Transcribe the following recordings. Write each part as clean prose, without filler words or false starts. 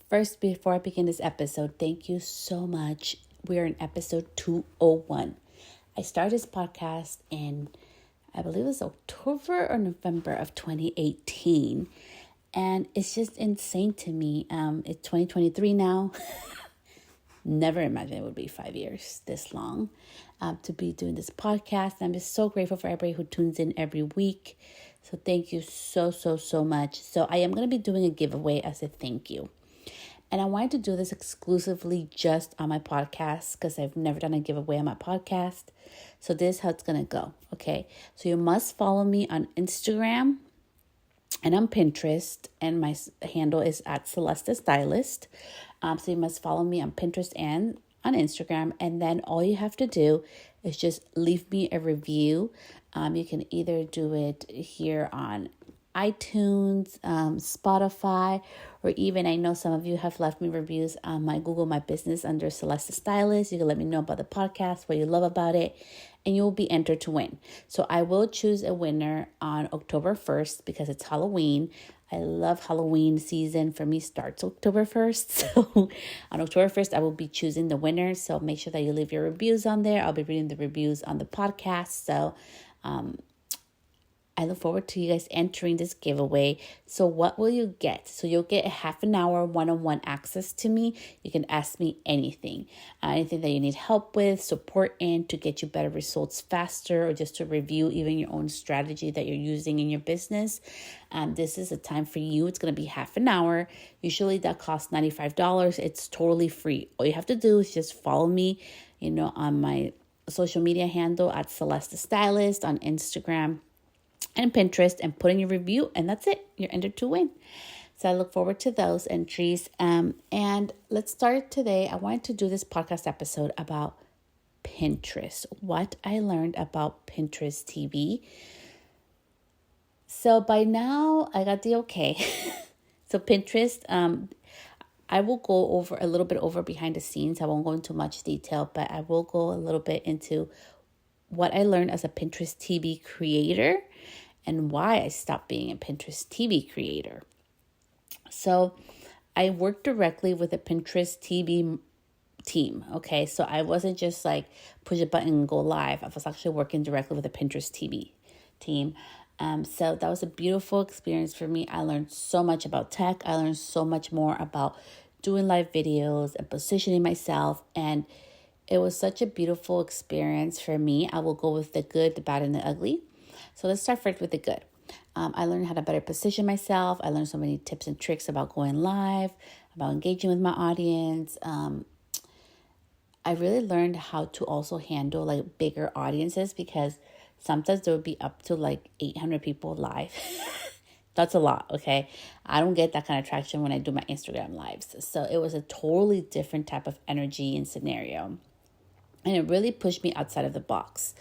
First, before I begin this episode, thank you so much. We're in episode 201. I started this podcast in, I believe it was October or November of 2018. And it's just insane to me. It's 2023 now. Never imagined it would be 5 years this long to be doing this podcast. I'm just so grateful for everybody who tunes in every week. So thank you so much. So I am going to be doing a giveaway as a thank you. And I wanted to do this exclusively just on my podcast because I've never done a giveaway on my podcast. So this is how it's going to go. Okay. So you must follow me on Instagram and on Pinterest. And my handle is at Celeste Stylist. So you must follow me on Pinterest and on Instagram. And then all you have to do is just leave me a review. You can either do it here on iTunes, Spotify, or even I know some of you have left me reviews on my Google My Business under Celeste Stylist. You can let me know about the podcast, what you love about it, and you'll be entered to win. So I will choose a winner on October 1st because it's Halloween. I love Halloween season. For me, starts October 1st. So on October 1st, I will be choosing the winner. So make sure that you leave your reviews on there. I'll be reading the reviews on the podcast. So I look forward to you guys entering this giveaway. So what will you get? So you'll get a half an hour one-on-one access to me. You can ask me anything. Anything that you need help with, support in to get you better results faster, or just to review even your own strategy that you're using in your business. This is a time for you. It's going to be half an hour. Usually that costs $95. It's totally free. All you have to do is just follow me, on my social media handle at Celeste Stylist on Instagram and Pinterest, and put in your review, and that's it. You're entered to win. So I look forward to those entries. And let's start today. I wanted to do this podcast episode about Pinterest, what I learned about Pinterest TV. So by now I got the okay. So Pinterest, I will go over a little bit over behind the scenes. I won't go into much detail, but I will go a little bit into what I learned as a Pinterest TV creator and why I stopped being a Pinterest TV creator. So I worked directly with a Pinterest TV team. Okay. So I wasn't just like push a button and go live. I was actually working directly with a Pinterest TV team. So that was a beautiful experience for me. I learned so much about tech. I learned so much more about doing live videos and positioning myself. And it was such a beautiful experience for me. I will go with the good, the bad, and the ugly. So let's start first with the good. I learned how to better position myself. I learned so many tips and tricks about going live, about engaging with my audience. I really learned how to also handle like bigger audiences, because sometimes there would be up to like 800 people live. That's a lot, okay? I don't get that kind of traction when I do my Instagram lives. So it was a totally different type of energy and scenario. And it really pushed me outside of the box.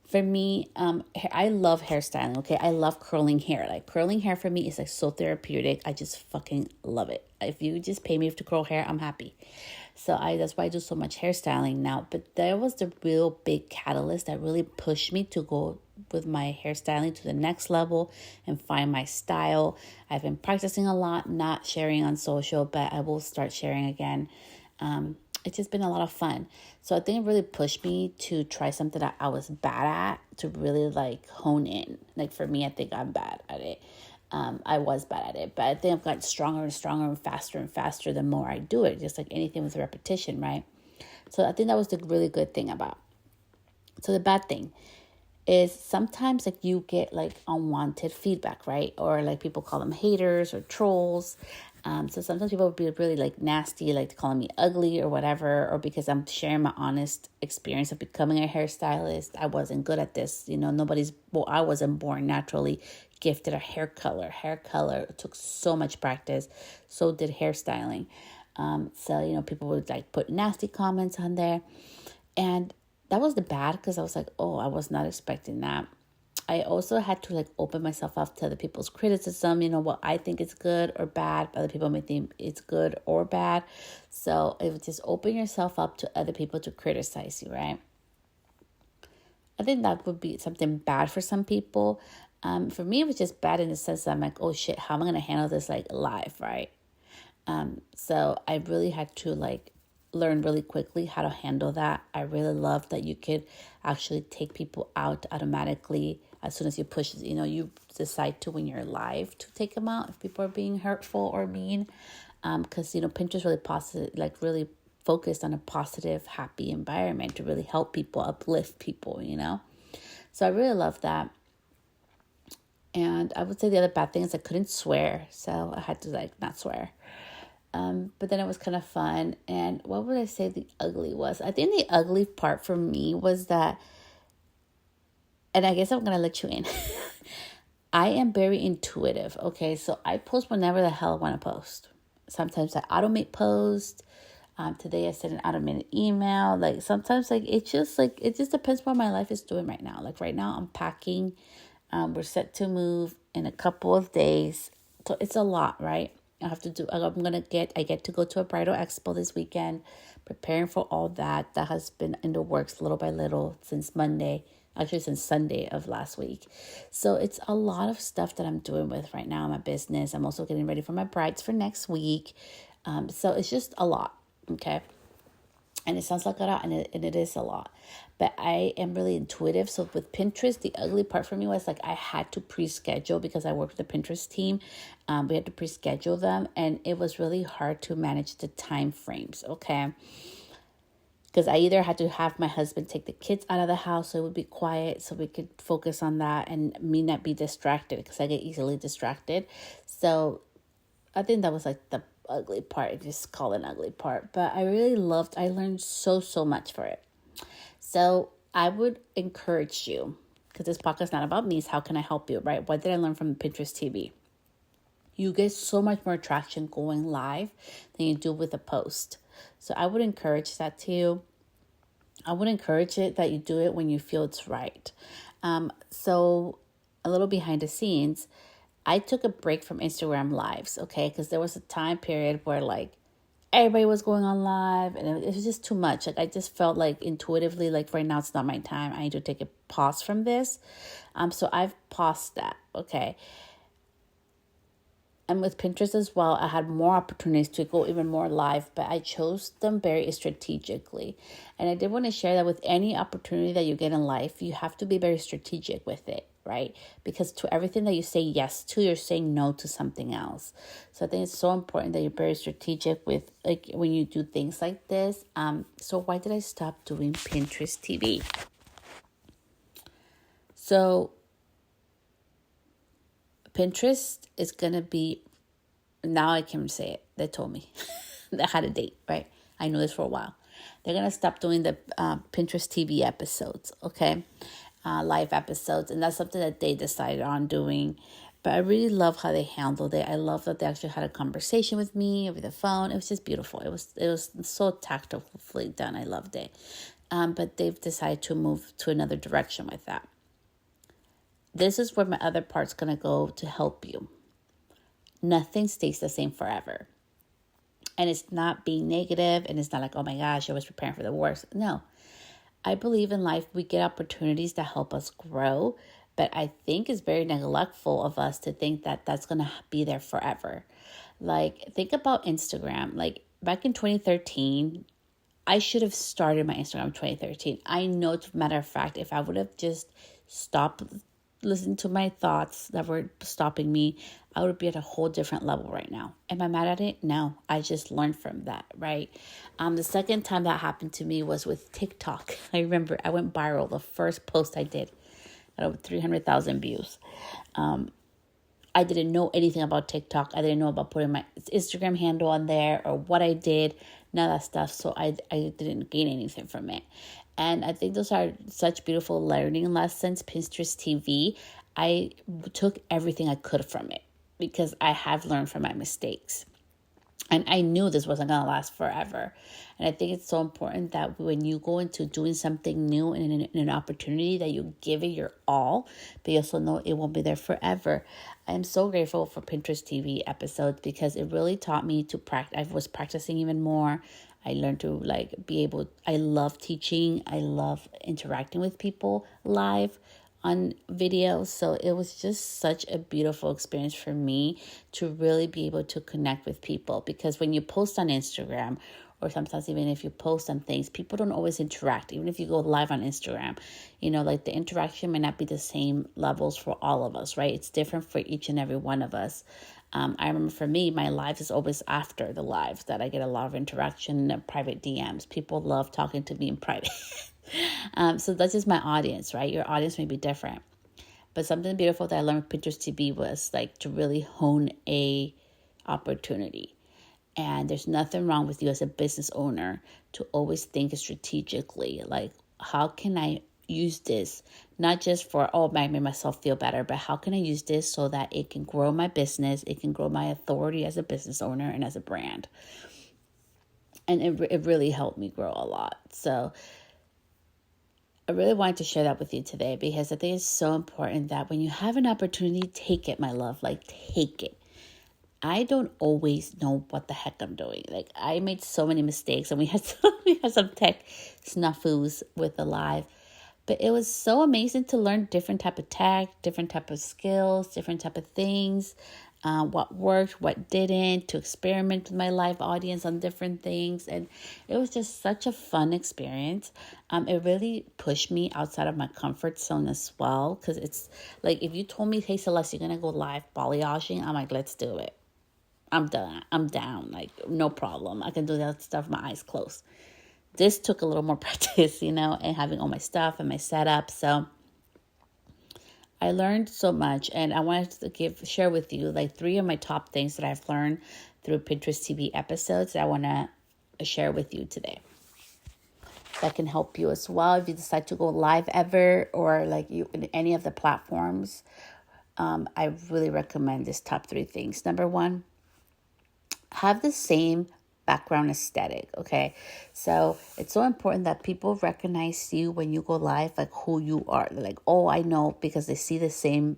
For me, I love hairstyling, okay? I love curling hair. Like curling hair for me is like so therapeutic. I just fucking love it. If you just pay me to curl hair, I'm happy. So that's why I do so much hairstyling now. But there was the real big catalyst that really pushed me to go with my hairstyling to the next level and find my style. I've been practicing a lot, not sharing on social, but I will start sharing again. It's just been a lot of fun. So I think it really pushed me to try something that I was bad at, to really like hone in. Like for me, I think I'm bad at it. I was bad at it, but I think I've gotten stronger and stronger and faster the more I do it, just like anything with repetition, right? So I think that was the really good thing about it. So the bad thing is sometimes like you get like unwanted feedback, right? Or like people call them haters or trolls. So sometimes people would be really like nasty, like calling me ugly or whatever, or because I'm sharing my honest experience of becoming a hairstylist. I wasn't good at this. I wasn't born naturally gifted a hair color. Hair color took so much practice. So did hairstyling. So people would like put nasty comments on there. And that was the bad, because I was like, oh, I was not expecting that. I also had to like open myself up to other people's criticism, what I think is good or bad. Other people may think it's good or bad. So it would just open yourself up to other people to criticize you, right? I think that would be something bad for some people. For me, it was just bad in the sense that I'm like, oh shit, how am I going to handle this like live, right? So I really had to like learn really quickly how to handle that. I really love that you could actually take people out automatically as soon as you push, you decide to when you're live to take them out if people are being hurtful or mean. Because, Pinterest really positive, like really focused on a positive, happy environment to really help people, uplift people. So I really love that. And I would say the other bad thing is I couldn't swear. So I had to like not swear. But then it was kind of fun. And what would I say the ugly was? I think the ugly part for me was that, and I guess I'm going to let you in. I am very intuitive. Okay. So I post whenever the hell I want to post. Sometimes I automate post. Today I sent an automated email. Like sometimes it just depends what my life is doing right now. Like right now I'm packing. We're set to move in a couple of days. So it's a lot, right? I get to go to a bridal expo this weekend, preparing for all that. That has been in the works little by little since Monday, actually since Sunday of last week. So it's a lot of stuff that I'm doing with right now in my business. I'm also getting ready for my brides for next week. So it's just a lot, okay? And it sounds like a lot, and it is a lot. But I am really intuitive. So with Pinterest, the ugly part for me was like I had to pre-schedule because I work with the Pinterest team. We had to pre-schedule them, and it was really hard to manage the time frames, okay? Because I either had to have my husband take the kids out of the house so it would be quiet so we could focus on that and me not be distracted because I get easily distracted. So I think that was like the ugly part. I just call it an ugly part. But I learned so much for it. So I would encourage you, because this podcast is not about me, it's how can I help you, right? What did I learn from Pinterest TV? You get so much more traction going live than you do with a post. So I would encourage that to you. I would encourage it that you do it when you feel it's right. So a little behind the scenes, I took a break from Instagram lives, okay? Because there was a time period where like everybody was going on live and it was just too much. Like I just felt like intuitively, like right now it's not my time. I need to take a pause from this. So I've paused that, okay? And with Pinterest as well, I had more opportunities to go even more live, but I chose them very strategically. And I did want to share that with any opportunity that you get in life, you have to be very strategic with it, right? Because to everything that you say yes to, you're saying no to something else. So I think it's so important that you're very strategic with like when you do things like this. So why did I stop doing Pinterest TV? So Pinterest is going to be, now I can say it. They told me. They had a date, right? I knew this for a while. They're going to stop doing the Pinterest TV episodes, okay? Live episodes. And that's something that they decided on doing. But I really love how they handled it. I love that they actually had a conversation with me over the phone. It was just beautiful. It was so tactfully done. I loved it. But they've decided to move to another direction with that. This is where my other part's going to go to help you. Nothing stays the same forever. And it's not being negative, and it's not like, oh my gosh, I was preparing for the worst. No. I believe in life we get opportunities that help us grow, but I think it's very neglectful of us to think that that's going to be there forever. Like, think about Instagram. Like, back in 2013, I should have started my Instagram in 2013. I know, as a matter of fact, if I would have just stopped listening to my thoughts that were stopping me, I would be at a whole different level right now. Am I mad at it? No, I just learned from that, right? The second time that happened to me was with TikTok. I remember I went viral. The first post I did got over 300,000 views. I didn't know anything about TikTok. I didn't know about putting my Instagram handle on there or what I did, none of that stuff. So I didn't gain anything from it. And I think those are such beautiful learning lessons. Pinterest TV, I took everything I could from it because I have learned from my mistakes. And I knew this wasn't going to last forever. And I think it's so important that when you go into doing something new and an opportunity that you give it your all, but you also know it won't be there forever. I'm so grateful for Pinterest TV episodes because it really taught me to practice. I was practicing even more. I learned to I love teaching. I love interacting with people live on video. So it was just such a beautiful experience for me to really be able to connect with people, because when you post on Instagram, or sometimes even if you post on things, people don't always interact. Even if you go live on Instagram, like the interaction may not be the same levels for all of us, right? It's different for each and every one of us. I remember for me, my live is always after the lives that I get a lot of interaction and private DMs. People love talking to me in private. So that's just my audience, right? Your audience may be different. But something beautiful that I learned with Pinterest TV was like to really hone a opportunity. And there's nothing wrong with you as a business owner to always think strategically, like, how can I use this, not just for, I make myself feel better, but how can I use this so that it can grow my business, it can grow my authority as a business owner and as a brand. And it really helped me grow a lot. So I really wanted to share that with you today, because I think it's so important that when you have an opportunity, take it, my love, like take it. I don't always know what the heck I'm doing. Like, I made so many mistakes, and we had some tech snafus with the live. But it was so amazing to learn different type of tech, different type of skills, different type of things, what worked, what didn't, to experiment with my live audience on different things. And it was just such a fun experience. It really pushed me outside of my comfort zone as well. Because it's like, if you told me, hey, Celeste, you're going to go live balayaging, I'm like, let's do it. I'm done. I'm down. Like, no problem. I can do that stuff with my eyes closed. This took a little more practice, and having all my stuff and my setup. So I learned so much, and I wanted to share with you like 3 of my top things that I've learned through Pinterest TV episodes that I want to share with you today. That can help you as well if you decide to go live ever, or like you in any of the platforms. I really recommend this top 3 things. Number 1, have the same background aesthetic, okay? So it's so important that people recognize you when you go live, like who you are. They're like, oh, I know, because they see the same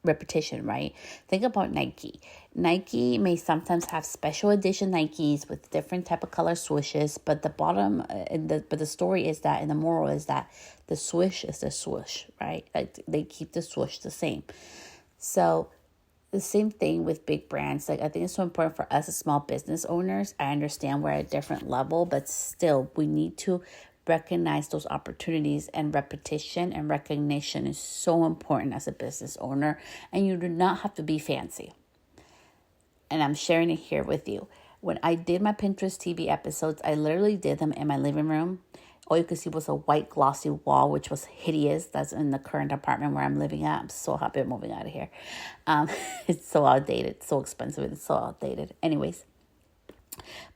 repetition, right? Think about Nike. Nike may sometimes have special edition Nikes with different type of color swooshes, but the story is that, and the moral is that the swoosh is the swoosh, right? Like they keep the swoosh the same. So the same thing with big brands. Like, I think it's so important for us as small business owners. I understand we're at a different level, but still we need to recognize those opportunities, and repetition and recognition is so important as a business owner. And you do not have to be fancy. And I'm sharing it here with you. When I did my Pinterest TV episodes, I literally did them in my living room. All you could see was a white glossy wall, which was hideous. That's in the current apartment where I'm living at. I'm so happy I'm moving out of here. It's so outdated, so expensive. It's so outdated. Anyways,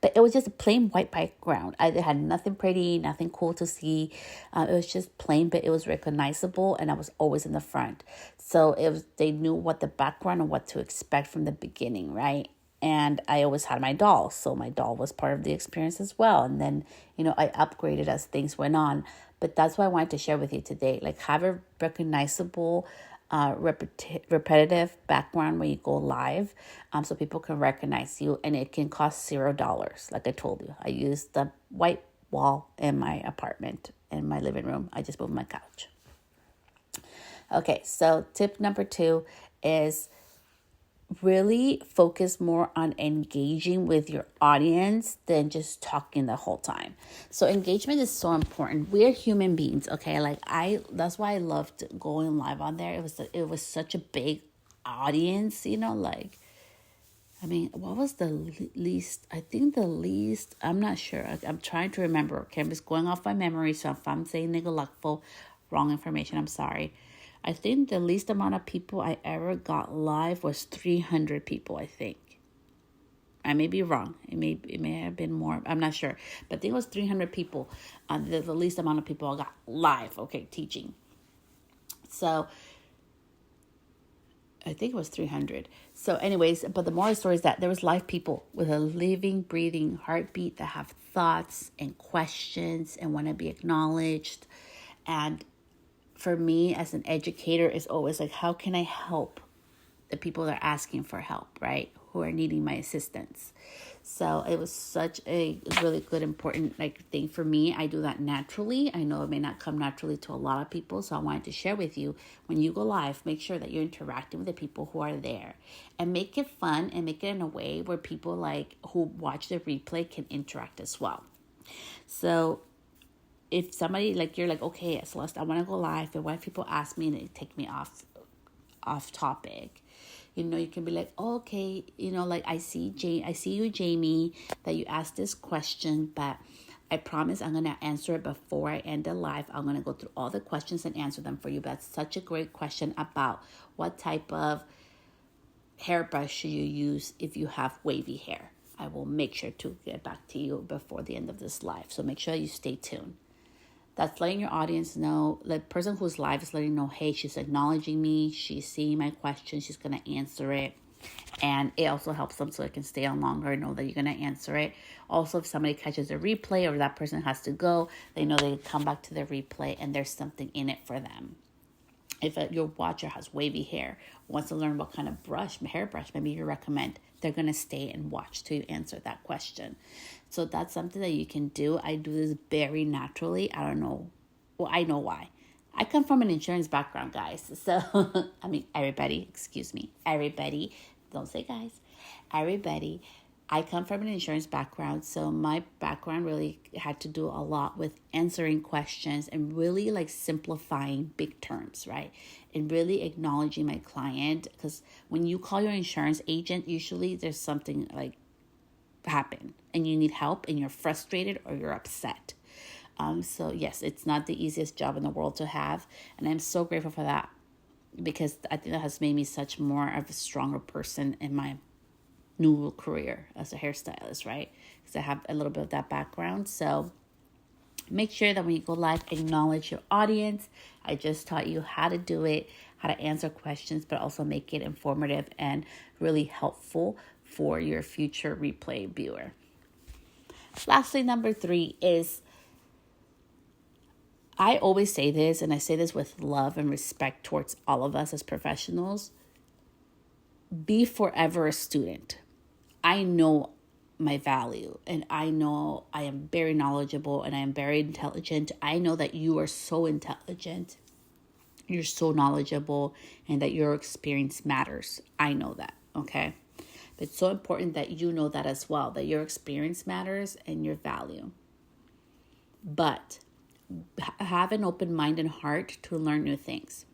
but it was just a plain white background. I had nothing pretty, nothing cool to see. It was just plain, but it was recognizable, and I was always in the front. So they knew what the background and what to expect from the beginning, right? And I always had my doll. So my doll was part of the experience as well. And then, I upgraded as things went on. But that's what I wanted to share with you today. Like, have a recognizable, repetitive background when you go live, so people can recognize you. And it can cost $0. Like I told you, I used the white wall in my apartment, in my living room. I just moved my couch. Okay, so tip number 2 is really focus more on engaging with your audience than just talking the whole time. So engagement is so important. We're human beings, okay? Like that's why I loved going live on there. It was such a big audience, what was the least? I think the least, I'm not sure. I'm trying to remember. Okay, I'm just going off my memory. So if I'm saying neglectful, wrong information, I'm sorry. I think the least amount of people I ever got live was 300 people, I think. I may be wrong. It may have been more. I'm not sure. But I think it was 300 people. The least amount of people I got live, okay, teaching. So I think it was 300. So anyways, but the moral story is that there was live people with a living, breathing heartbeat that have thoughts and questions and want to be acknowledged. And for me as an educator, it's always like, how can I help the people that are asking for help, right? Who are needing my assistance. So it was such a really good, important thing for me. I do that naturally. I know it may not come naturally to a lot of people. So I wanted to share with you, when you go live, make sure that you're interacting with the people who are there, and make it fun and make it in a way where people who watch the replay can interact as well. So if somebody you're okay, Celeste, I want to go live, and what people ask me and they take me off topic, you can be okay, I see you, Jamie, that you asked this question, but I promise I'm going to answer it before I end the live. I'm going to go through all the questions and answer them for you. That's such a great question about what type of hairbrush should you use if you have wavy hair. I will make sure to get back to you before the end of this live. So make sure you stay tuned. That's letting your audience know, the person who's live is letting you know, hey, she's acknowledging me. She's seeing my question. She's going to answer it. And it also helps them so they can stay on longer and know that you're going to answer it. Also, if somebody catches a replay or that person has to go, they know they can come back to the replay and there's something in it for them. If your watcher has wavy hair, wants to learn what kind of hairbrush maybe you recommend, they're going to stay and watch till you answer that question. So that's something that you can do. I do this very naturally. I don't know. Well, I know why. I come from an insurance background, guys. So, everybody, don't say guys, everybody. I come from an insurance background, so my background really had to do a lot with answering questions and really simplifying big terms, right? And really acknowledging my client, because when you call your insurance agent, usually there's something happen and you need help and you're frustrated or you're upset. So yes, it's not the easiest job in the world to have, and I'm so grateful for that, because I think that has made me such more of a stronger person in my new career as a hairstylist, right? Because I have a little bit of that background. So make sure that when you go live, acknowledge your audience. I just taught you how to do it, how to answer questions, but also make it informative and really helpful for your future replay viewer. Lastly, number 3 is, I always say this, and I say this with love and respect towards all of us as professionals: be forever a student. I know my value, and I know I am very knowledgeable and I am very intelligent. I know that you are so intelligent, you're so knowledgeable, and that your experience matters. I know that, okay? But it's so important that you know that as well, that your experience matters and your value. But have an open mind and heart to learn new things.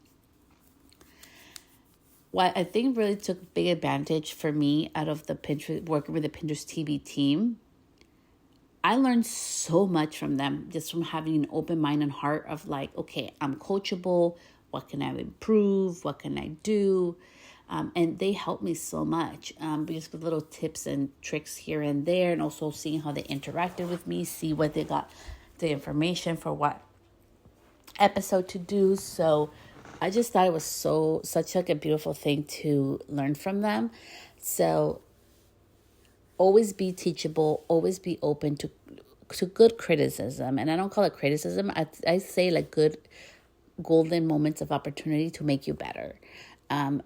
What I think really took big advantage for me out of the Pinterest, working with the Pinterest TV team, I learned so much from them, just from having an open mind and heart of okay, I'm coachable. What can I improve? What can I do? And they helped me so much, just with little tips and tricks here and there, and also seeing how they interacted with me, see what they got the information for what episode to do. So I just thought it was such a beautiful thing to learn from them. So always be teachable, always be open to good criticism. And I don't call it criticism. I say good golden moments of opportunity to make you better.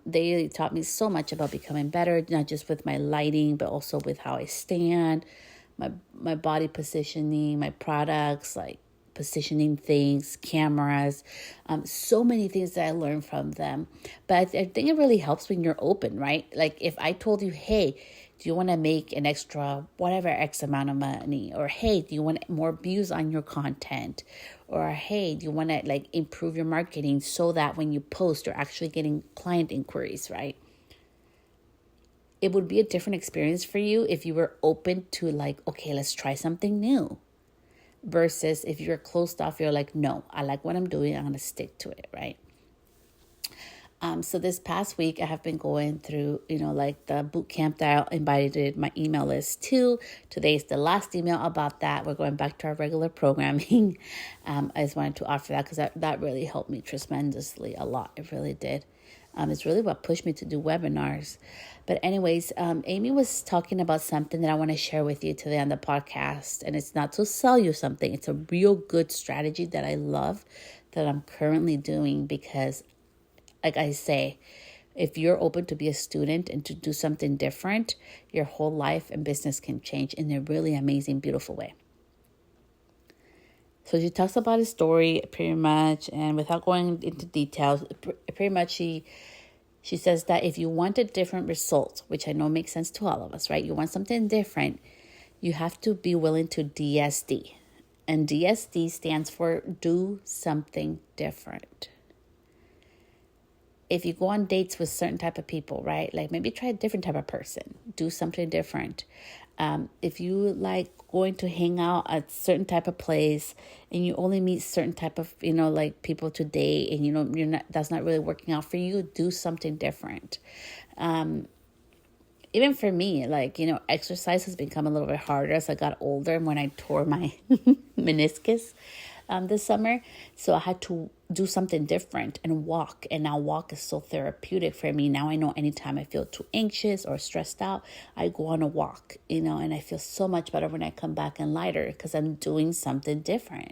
They taught me so much about becoming better, not just with my lighting, but also with how I stand, my body positioning, my products, positioning things, cameras, so many things that I learned from them. But I think it really helps when you're open, right? If I told you, hey, do you want to make an extra whatever X amount of money? Or hey, do you want more views on your content? Or hey, do you want to improve your marketing so that when you post, you're actually getting client inquiries, right? It would be a different experience for you if you were open to okay, let's try something new. Versus if you're closed off, you're no, I like what I'm doing, I'm going to stick to it, right? So this past week, I have been going through, the boot camp that I invited my email list to. Today is the last email about that. We're going back to our regular programming. I just wanted to offer that because that really helped me tremendously a lot. It really did. It's really what pushed me to do webinars. But anyways, Amy was talking about something that I want to share with you today on the podcast. And it's not to sell you something. It's a real good strategy that I love that I'm currently doing because, like I say, If you're open to be a student and to do something different, your whole life and business can change in a really amazing, beautiful way. So she talks about his story pretty much, and without going into details, pretty much she says that if you want a different result, which I know makes sense to all of us, right? You want something different, you have to be willing to DSD. And DSD stands for do something different. If you go on dates with certain type of people, right? Like maybe try a different type of person. Do something different. If you like going to hang out at certain type of place and you only meet certain type of, like people to date and that's not really working out for you, do something different. Even for me, exercise has become a little bit harder as I got older and when I tore my meniscus this summer. So I had to do something different and walk. And now walk is so therapeutic for me. Now I know anytime I feel too anxious or stressed out, I go on a walk, and I feel so much better when I come back and lighter because I'm doing something different.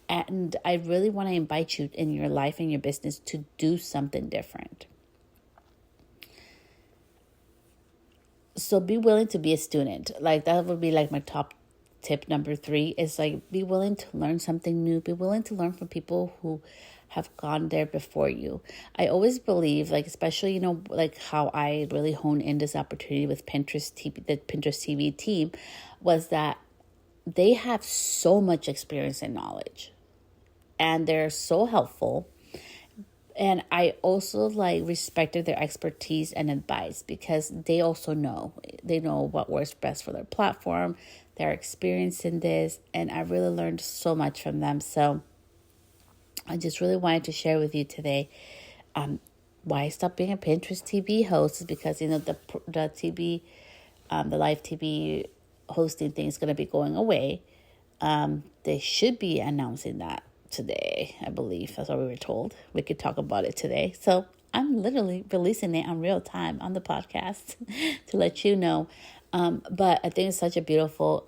And I really want to invite you in your life and your business to do something different. So be willing to be a student. Like that would be like my top tip number 3 is be willing to learn something new. Be willing to learn from people who have gone there before you. I always believe, especially, how I really honed in this opportunity with Pinterest TV, the Pinterest TV team, was that they have so much experience and knowledge and they're so helpful. And I also respected their expertise and advice because they also know what works best for their platform, their experience in this. And I really learned so much from them. So I just really wanted to share with you today why I stopped being a Pinterest TV host is because, the TV, the live TV hosting thing is going to be going away. They should be announcing that today, I believe. That's what we were told. We could talk about it today. So I'm literally releasing it on real time on the podcast to let you know. But I think it's such a beautiful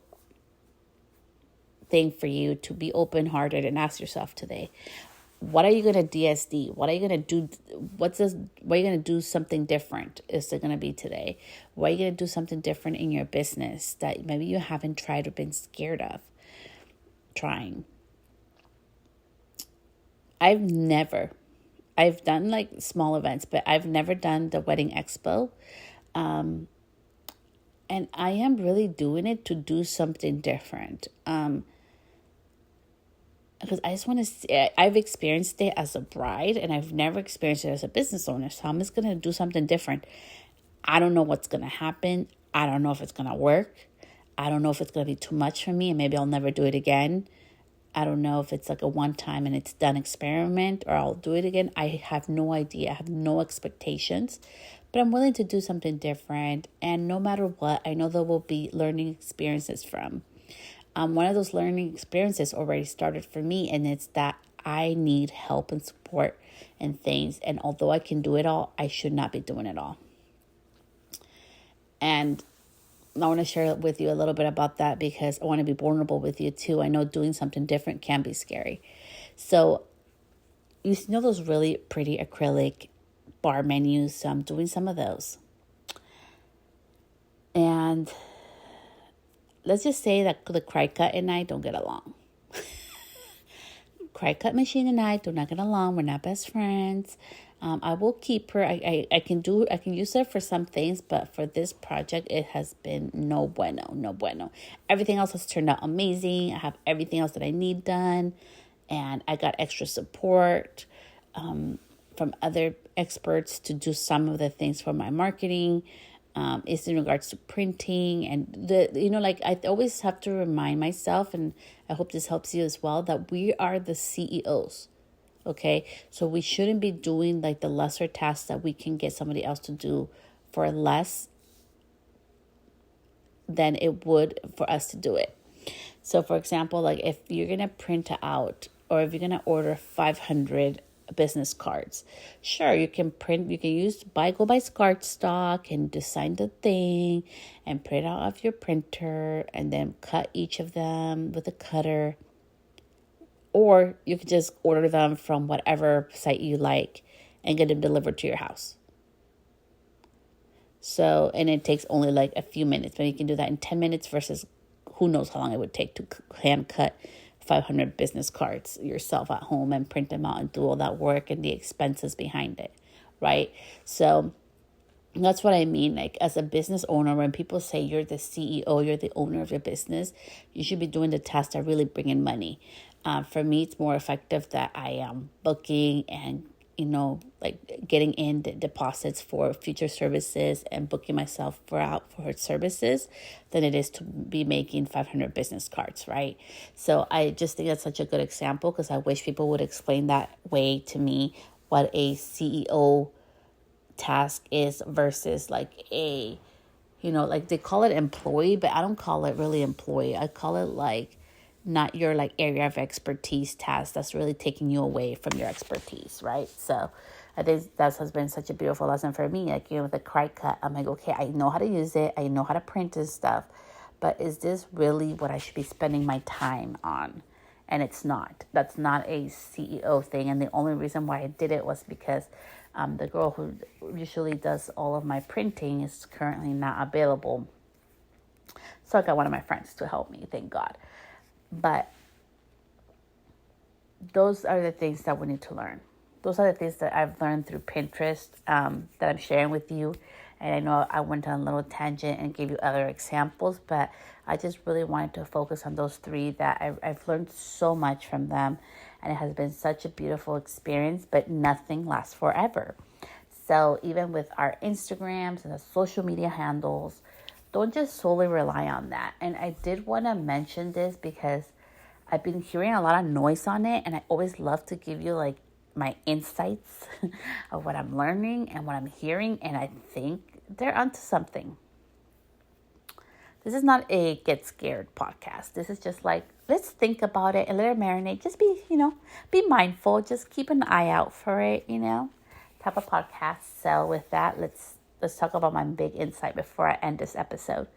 thing for you to be open-hearted and ask yourself today, what are you going to DSD? What are you going to do? What are you going to do something different? Is it going to be today? What are you going to do something different in your business that maybe you haven't tried or been scared of trying? I've done small events, but I've never done the wedding expo. And I am really doing it to do something different. Because I just want to see, I've experienced it as a bride and I've never experienced it as a business owner. So I'm just going to do something different. I don't know what's going to happen. I don't know if it's going to work. I don't know if it's going to be too much for me and maybe I'll never do it again. I don't know if it's a one-time and it's done experiment or I'll do it again. I have no idea. I have no expectations, but I'm willing to do something different. And no matter what, I know there will be learning experiences from. One of those learning experiences already started for me, and it's that I need help and support and things. And although I can do it all, I should not be doing it all. And I want to share with you a little bit about that because I want to be vulnerable with you too. I know doing something different can be scary. So you know those really pretty acrylic bar menus? So I'm doing some of those. And let's just say that the Cricut and I don't get along. Cricut machine and I do not get along. We're not best friends. I will keep her. I can use her for some things, but for this project, it has been no bueno. Everything else has turned out amazing. I have everything else that I need done, and I got extra support from other experts to do some of the things for my marketing. It's in regards to printing and I always have to remind myself, and I hope this helps you as well, that we are the CEOs. Okay, so we shouldn't be doing the lesser tasks that we can get somebody else to do for less than it would for us to do it. So for example, if you're going to print out or if you're going to order 500 business cards, sure, you can go buy cardstock and design the thing and print out of your printer and then cut each of them with a cutter. Or you could just order them from whatever site you like and get them delivered to your house. So, and it takes only like a few minutes, but you can do that in 10 minutes versus who knows how long it would take to hand cut 500 business cards yourself at home and print them out and do all that work and the expenses behind it, right? So that's what I mean. Like, as a business owner, when people say you're the CEO, you're the owner of your business, you should be doing the tasks that really bring in money. For me, it's more effective that I am booking and, like getting in the deposits for future services and booking myself for services than it is to be making 500 business cards, right? So I just think that's such a good example, because I wish people would explain that way to me, what a CEO task is versus like like they call it employee, but I don't call it really employee. I call it like not your like area of expertise task that's really taking you away from your expertise, right? So I think that has been such a beautiful lesson for me. Like, with the Cricut, I'm like, okay, I know how to use it. I know how to print and stuff, but is this really what I should be spending my time on? And it's not. That's not a CEO thing. And the only reason why I did it was because the girl who usually does all of my printing is currently not available. So I got one of my friends to help me, thank God. But those are the things that we need to learn. Those are the things that I've learned through Pinterest, that I'm sharing with you. And I know I went on a little tangent and gave you other examples, but I just really wanted to focus on those three that I've learned so much from them. And it has been such a beautiful experience, but nothing lasts forever. So even with our Instagrams and the social media handles, don't just solely rely on that. And I did want to mention this because I've been hearing a lot of noise on it, and I always love to give you like my insights of what I'm learning and what I'm hearing, and I think they're onto something. This is not a get scared podcast. This is just like, let's think about it and let it marinate. Just be mindful. Just keep an eye out for it, type of podcast. So with that, let's talk about my big insight before I end this episode.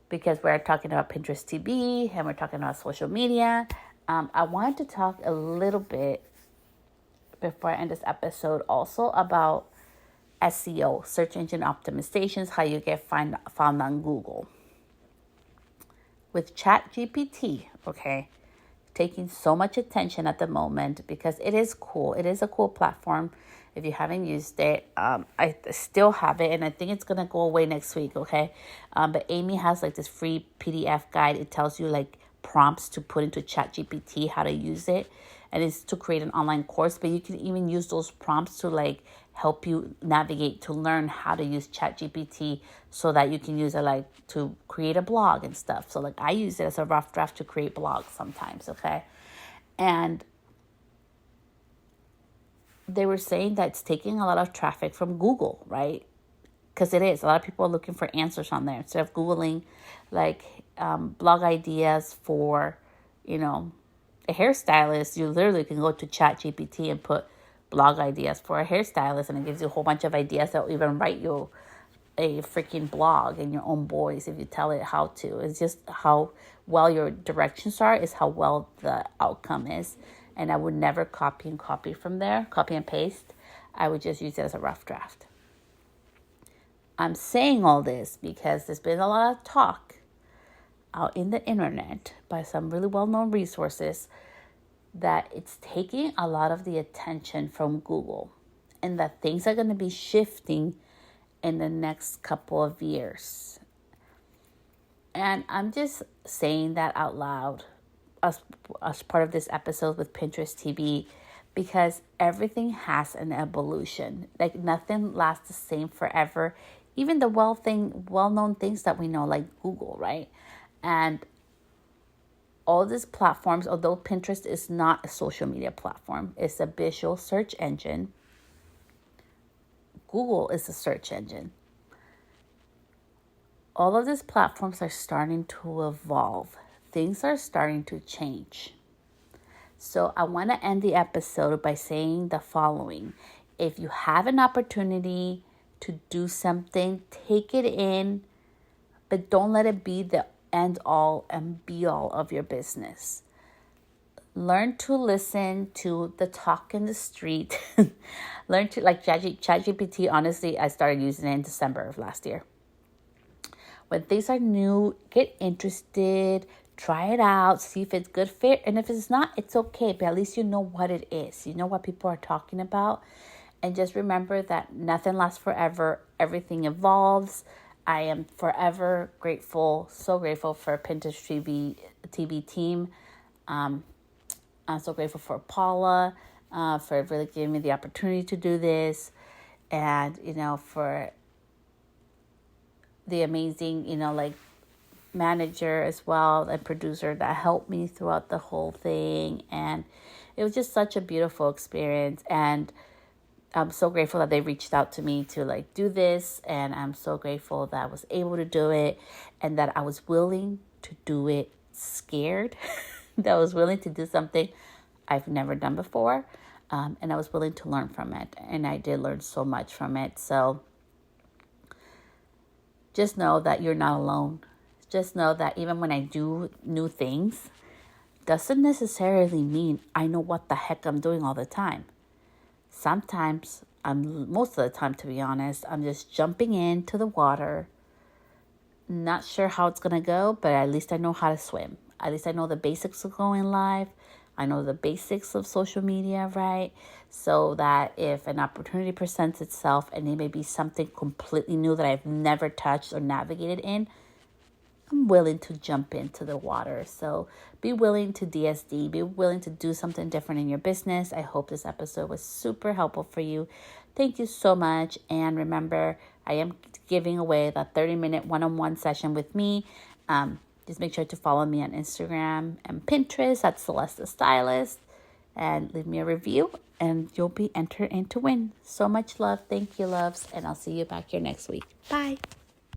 Because we're talking about Pinterest TV and we're talking about social media. I wanted to talk a little bit before I end this episode also about SEO, search engine optimizations, how you get found on Google. With ChatGPT, okay, taking so much attention at the moment because it is cool. It is a cool platform. If you haven't used it, I still have it, and I think it's going to go away next week, okay? But Amy has like this free PDF guide. It tells you like prompts to put into ChatGPT, how to use it. And it's to create an online course, but you can even use those prompts to like help you navigate to learn how to use ChatGPT so that you can use it like to create a blog and stuff. So like I use it as a rough draft to create blogs sometimes, okay? And they were saying that it's taking a lot of traffic from Google, right? Because it is. A lot of people are looking for answers on there. Instead of Googling like blog ideas for, a hairstylist, you literally can go to ChatGPT and put blog ideas for a hairstylist, and it gives you a whole bunch of ideas that will even write you a freaking blog in your own voice if you tell it how to. It's just how well your directions are is how well the outcome is. And I would never copy from there, copy and paste. I would just use it as a rough draft. I'm saying all this because there's been a lot of talk out in the internet by some really well-known resources that it's taking a lot of the attention from Google and that things are going to be shifting in the next couple of years. And I'm just saying that out loud as part of this episode with Pinterest TV, because everything has an evolution. Like nothing lasts the same forever. Even the well-known things that we know, like Google, right? And all these platforms, although Pinterest is not a social media platform, it's a visual search engine. Google is a search engine. All of these platforms are starting to evolve. Things are starting to change. So I want to end the episode by saying the following. If you have an opportunity to do something, take it in, but don't let it be the end all and be all of your business. Learn to listen to the talk in the street. Learn to, like ChatGPT, honestly, I started using it in December of last year. When things are new, get interested, try it out, see if it's good fit. And if it's not, it's okay, but at least you know what it is. You know what people are talking about. And just remember that nothing lasts forever. Everything evolves. I am forever grateful, so grateful for Pinterest TV team. I'm so grateful for Paula for really giving me the opportunity to do this. And, for the amazing, manager as well and producer that helped me throughout the whole thing. And it was just such a beautiful experience. And I'm so grateful that they reached out to me to do this. And I'm so grateful that I was able to do it and that I was willing to do it scared, that I was willing to do something I've never done before. And I was willing to learn from it. And I did learn so much from it. So just know that you're not alone. Just know that even when I do new things, doesn't necessarily mean I know what the heck I'm doing all the time. Sometimes, most of the time, to be honest, I'm just jumping into the water, not sure how it's going to go, but at least I know how to swim. At least I know the basics of going live. I know the basics of social media, right? So that if an opportunity presents itself and it may be something completely new that I've never touched or navigated in, I'm willing to jump into the water. So be willing to DSD, be willing to do something different in your business. I hope this episode was super helpful for you. Thank you so much. And remember, I am giving away that 30-minute one-on-one session with me. Just make sure to follow me on Instagram and Pinterest at Celeste the Stylist. And leave me a review and you'll be entered in to win. So much love. Thank you, loves. And I'll see you back here next week. Bye.